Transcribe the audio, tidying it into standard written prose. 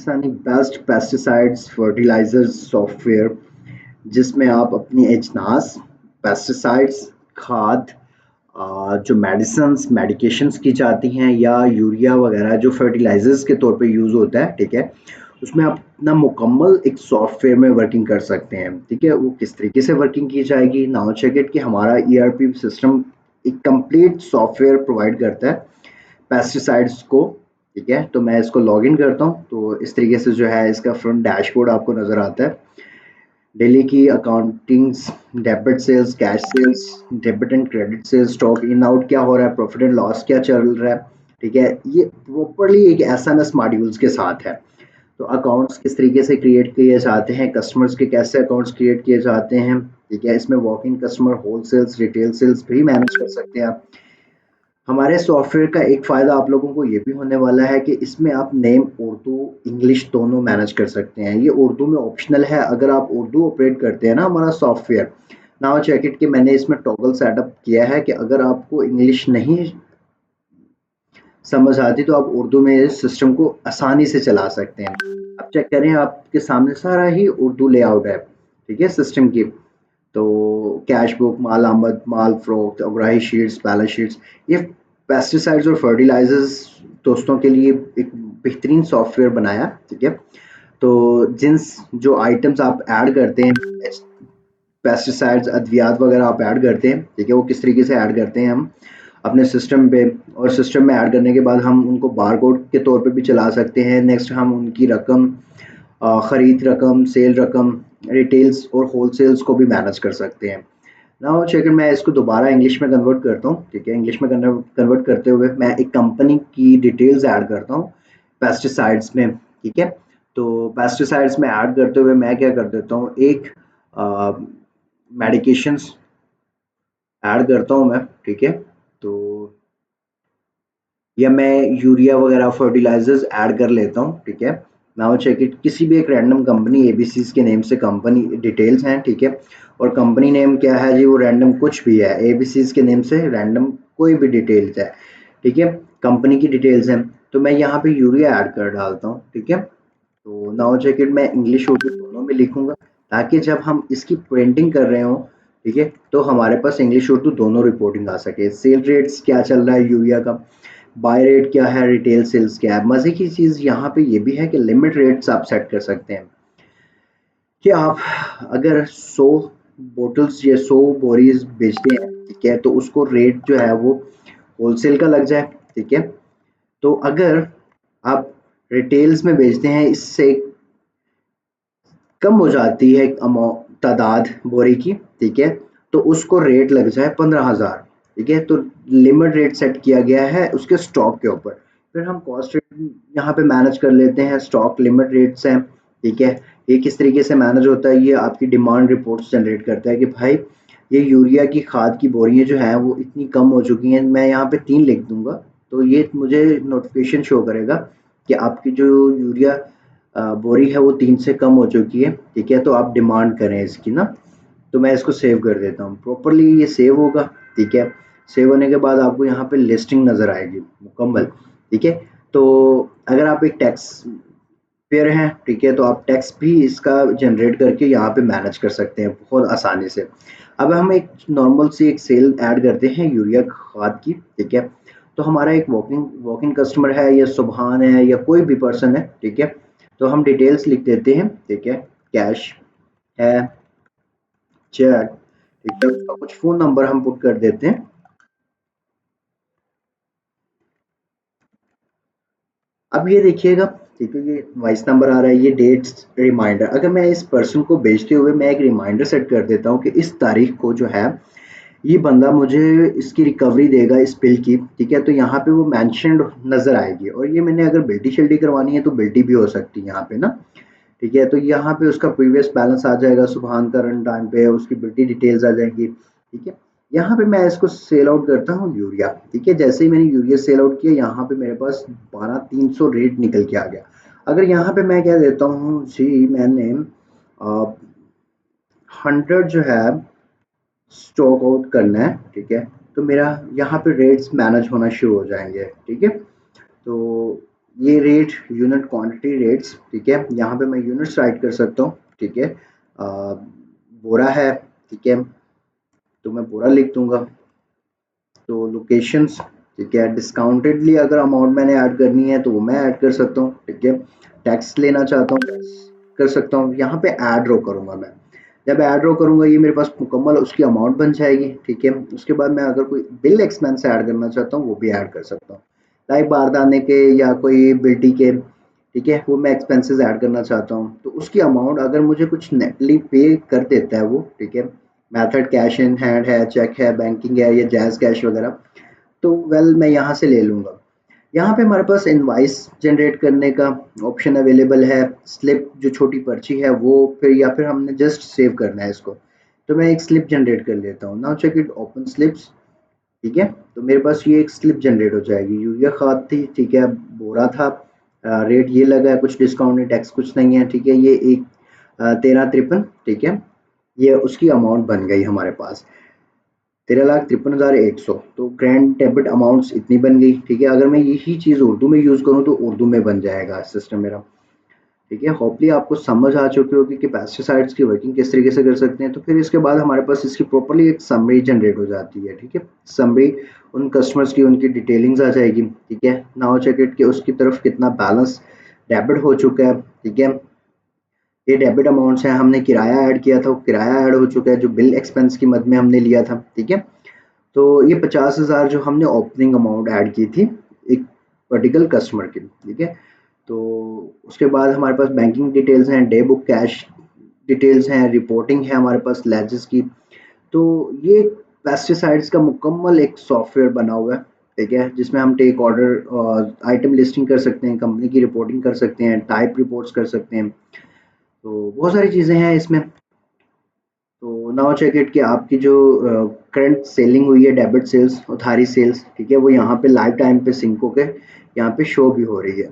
Pakistani best pesticides fertilisers software जिसमें आप अपनी अजनास, पेस्टिसाइड्स, खाद, जो मेडिसिन्स मेडिकेशंस की जाती हैं या यूरिया वगैरह जो फर्टिलाइजर्स के तौर पे यूज़ होता है, ठीक है? उसमें आप अपना मुकम्मल एक सॉफ्टवेयर में वर्किंग कर सकते हैं, ठीक है? वो किस तरीके से वर्किंग की जाएगी, नाउ चेक इट कि हमारा ईआरपी सिस्टम एक कंप्लीट सॉफ्टवेयर प्रोवाइड करता है पेस्टिसाइड्स को, ठीक है? तो मैं इसको लॉगिन करता हूँ, तो इस तरीके से जो है इसका फ्रंट डैशबोर्ड आपको नज़र आता है। डेली की accountings, debit sales, cash sales, debit and credit sales, stock in out क्या हो रहा है, प्रॉफिट एंड लॉस क्या चल रहा है, ठीक है? ये प्रॉपर्ली एक एसएमएस मॉड्यूल्स के साथ है। तो अकाउंट्स किस तरीके से क्रिएट किए जाते हैं, कस्टमर्स के कैसे अकाउंट्स क्रिएट किए जाते हैं, ठीक है? इसमें walk in customer, whole sales, retail sales भी मैनेज कर सकते हैं आप। हमारे सॉफ्टवेयर का एक फ़ायदा आप लोगों को ये भी होने वाला है कि इसमें आप नेम उर्दू, इंग्लिश दोनों मैनेज कर सकते हैं। ये उर्दू में ऑप्शनल है, अगर आप उर्दू ऑपरेट करते हैं ना हमारा सॉफ्टवेयर, नाउ चेक इट कि मैंने इसमें टॉगल सेटअप किया है कि अगर आपको इंग्लिश नहीं समझ आती तो आप उर्दू में इस सिस्टम को आसानी से चला सकते हैं। अब चेक करें, आपके सामने सारा ही उर्दू लेआउट है, ठीक है, सिस्टम की। तो कैश बुक, माल आमद, माल फ़रोख्त, अग्राही शीट्स, बैलेंस शीट्स, ये पेस्टिसाइड्स और फर्टिलाइजर्स दोस्तों के लिए एक बेहतरीन सॉफ्टवेयर बनाया, ठीक है? तो जिन्स जो आइटम्स आप ऐड करते हैं, पेस्टिसाइड्स, अद्वियात वगैरह आप ऐड करते हैं, ठीक है? वो किस तरीके से ऐड करते हैं हम अपने सिस्टम पे, और सिस्टम में ऐड करने के बाद हम उनको बारकोड के तौर पे भी चला सकते हैं। नेक्स्ट हम उनकी रकम, ख़रीद रकम, सेल रकम, रिटेल्स और होलसेल्स को भी मैनेज कर सकते हैं। नाउ चेक इट, मैं इसको दोबारा इंग्लिश में कन्वर्ट करता हूँ, ठीक है? इंग्लिश में कन्वर्ट करते हुए मैं एक कंपनी की डिटेल्स ऐड करता हूँ पेस्टिसाइड्स में, ठीक है? तो पेस्टिसाइड्स में ऐड करते हुए मैं क्या कर देता हूँ, एक मेडिकेशंस ऐड करता हूँ मैं, ठीक है? तो या मैं यूरिया वगैरह फर्टिलाइजर्स ऐड कर लेता हूँ, ठीक है? नाउ चेक इट, किसी भी एक रैंडम कंपनी एबीसीज के नेम से कंपनी डिटेल्स हैं, ठीक है? और कंपनी नेम क्या है जी, वो रैंडम कुछ भी है, एबीसीज के नेम से रैंडम कोई भी डिटेल्स है, ठीक है? कंपनी की डिटेल्स हैं, तो मैं यहाँ पे यूरिया ऐड कर डालता हूँ, ठीक है? तो नाउ चेक इट, मैं इंग्लिश उर्दू दोनों में लिखूंगा ताकि जब हम इसकी प्रिंटिंग कर रहे हो, ठीक है, तो हमारे पास इंग्लिश उर्दू दोनों रिपोर्टिंग आ सके। सेल रेट्स क्या चल रहा है यूरिया का, बाय रेट क्या है, रिटेल सेल्स क्या है। मज़े की चीज़ यहाँ पे ये भी है कि लिमिट रेट्स आप सेट कर सकते हैं कि आप अगर 100 बोटल्स या 100 बोरीज बेचते हैं, ठीक है, तो उसको रेट जो है वो होलसेल का लग जाए, ठीक है? तो अगर आप रिटेल्स में बेचते हैं, इससे कम हो जाती है तादाद बोरी की, ठीक है, तो उसको रेट लग जाए 15,000, ठीक है? तो लिमिट रेट सेट किया गया है उसके स्टॉक के ऊपर। फिर हम कॉस्ट रेट यहाँ पे मैनेज कर लेते हैं, स्टॉक लिमिट रेट्स हैं, ठीक है? ये किस तरीके से मैनेज होता है, ये आपकी डिमांड रिपोर्ट्स जनरेट करता है कि भाई ये यूरिया की खाद की बोरियां जो हैं वो इतनी कम हो चुकी हैं, मैं यहाँ पे 3 लिख दूंगा, तो ये मुझे नोटिफिकेशन शो करेगा कि आपकी जो यूरिया बोरी है वो 3 से कम हो चुकी है, ठीक है? तो आप डिमांड करें इसकी ना, तो मैं इसको सेव कर देता हूँ, प्रॉपर्ली ये सेव होगा, ठीक है? सेव होने के बाद आपको यहाँ पे लिस्टिंग नज़र आएगी मुकम्मल, ठीक है? तो अगर आप एक टैक्स पेयर हैं, ठीक है, तो आप टैक्स भी इसका जनरेट करके यहाँ पे मैनेज कर सकते हैं बहुत आसानी से। अब हम एक नॉर्मल सी एक सेल ऐड करते हैं यूरिया खाद की, ठीक है? तो हमारा एक वॉकिंग वॉकिंग कस्टमर है या सुबहान है या कोई भी पर्सन है, ठीक है? तो हम डिटेल्स लिख देते हैं, ठीक है? कैश है, चेक, ठीक है, उसका कुछ फ़ोन नंबर हम पुट कर देते हैं। अब ये देखिएगा, ठीक है, ये वॉइस नंबर आ रहा है, ये डेट्स रिमाइंडर, अगर मैं इस पर्सन को भेजते हुए मैं एक रिमाइंडर सेट कर देता हूँ कि इस तारीख को जो है ये बंदा मुझे इसकी रिकवरी देगा इस बिल की, ठीक है? तो यहाँ पे वो मेंशन्ड नज़र आएगी, और ये मैंने अगर बिल्टी शिल्टी करवानी है तो बिल्टी भी हो सकती है यहाँ पे ना, ठीक है? तो यहाँ पे उसका प्रीवियस बैलेंस आ जाएगा, सुबहान का रन टाइम पे उसकी बिल्टी डिटेल्स आ जाएंगी, ठीक है? यहाँ पे मैं इसको सेल आउट करता हूँ यूरिया, ठीक है? जैसे ही मैंने यूरिया सेल आउट किया, यहाँ पे मेरे पास 12,300 रेट निकल के आ गया। अगर यहाँ पे मैं क्या देता हूँ जी, मैंने 100 जो है स्टॉक आउट करना है, ठीक है? तो मेरा यहाँ पे रेट्स मैनेज होना शुरू हो जाएंगे, ठीक है? तो ये रेट यूनिट क्वांटिटी रेट्स, ठीक है, यहाँ पे मैं यूनिट्स राइट कर सकता हूँ, ठीक है। बोरा है, ठीक है, तो मैं बोरा लिख दूंगा। तो लोकेशंस, ठीक है, डिस्काउंटेडली अगर अमाउंट मैंने ऐड करनी है तो वो मैं ऐड कर सकता हूँ, ठीक है। टैक्स लेना चाहता हूँ कर सकता हूँ, यहाँ पे ऐड रो करूँगा मैं। जब ऐड रो करूँगा ये मेरे पास मुकम्मल उसकी अमाउंट बन जाएगी, ठीक है। उसके बाद मैं अगर कोई बिल एक्सपेंस ऐड करना चाहता हूँ वो भी ऐड कर सकता हूँ, लाइक बारदाने के या कोई बिल्टी के, ठीक है, वो मैं एक्सपेंसेस ऐड करना चाहता हूँ तो उसकी अमाउंट अगर मुझे कुछ नेटली पे कर देता है वो, ठीक है, मेथड कैश इन हैंड है, चेक है, बैंकिंग है या जैज़ कैश वगैरह, तो वेल मैं यहाँ से ले लूँगा। यहाँ पे हमारे पास इनवॉइस जनरेट करने का ऑप्शन अवेलेबल है, स्लिप जो छोटी पर्ची है वो, फिर या फिर हमने जस्ट सेव करना है इसको, तो मैं एक स्लिप जनरेट कर लेता हूँ। Now check it open slips, ठीक है, तो मेरे पास ये एक स्लिप जनरेट हो जाएगी। यूरिया खाद थी, ठीक है, बोरा था, रेट ये लगा है, कुछ डिस्काउंट नहीं, टैक्स कुछ नहीं है, ठीक है, ये एक 1353, ठीक है, ये उसकी अमाउंट बन गई हमारे पास 13,53,100। तो ग्रैंड डेबिट अमाउंट्स इतनी बन गई, ठीक है। अगर मैं यही चीज़ उर्दू में यूज़ करूँ तो उर्दू में बन जाएगा सिस्टम मेरा, ठीक है। होपली आपको समझ आ चुकी होगी कि पेस्टिसाइड्स की वर्किंग किस तरीके से कर सकते हैं। तो फिर इसके बाद हमारे पास इसकी प्रॉपर्ली एक समरी जनरेट हो जाती है, ठीक है। समरी उन कस्टमर्स की उनकी डिटेलिंग्स आ जाएगी, ठीक है। नाउ चेक इट कि उसकी तरफ कितना बैलेंस डेबिट हो चुका है, ठीक है। ये डेबिट अमाउंट्स हैं, हमने किराया ऐड किया था, वो किराया ऐड हो चुका है जो बिल एक्सपेंस की मद में हमने लिया था, ठीक है। तो ये 50,000 जो हमने ओपनिंग अमाउंट ऐड की थी एक पर्टिकुलर कस्टमर की, ठीक है। तो उसके बाद हमारे पास बैंकिंग डिटेल्स हैं, डे बुक कैश डिटेल्स हैं, रिपोर्टिंग है हमारे पास लेजेस की। तो ये पेस्टिसाइड्स का मुकम्मल एक सॉफ्टवेयर बना हुआ है, ठीक है, जिसमें हम टेक ऑर्डर, आइटम लिस्टिंग कर सकते हैं, कंपनी की रिपोर्टिंग कर सकते हैं, टाइप रिपोर्ट्स कर सकते हैं। तो बहुत सारी चीज़ें हैं इसमें। तो नाउ चेक इट कि आपकी जो करंट सेलिंग हुई है, डेबिट सेल्स, उधारी सेल्स, ठीक है, वो यहाँ पे लाइव टाइम पे सिंक होके यहाँ पे शो भी हो रही है।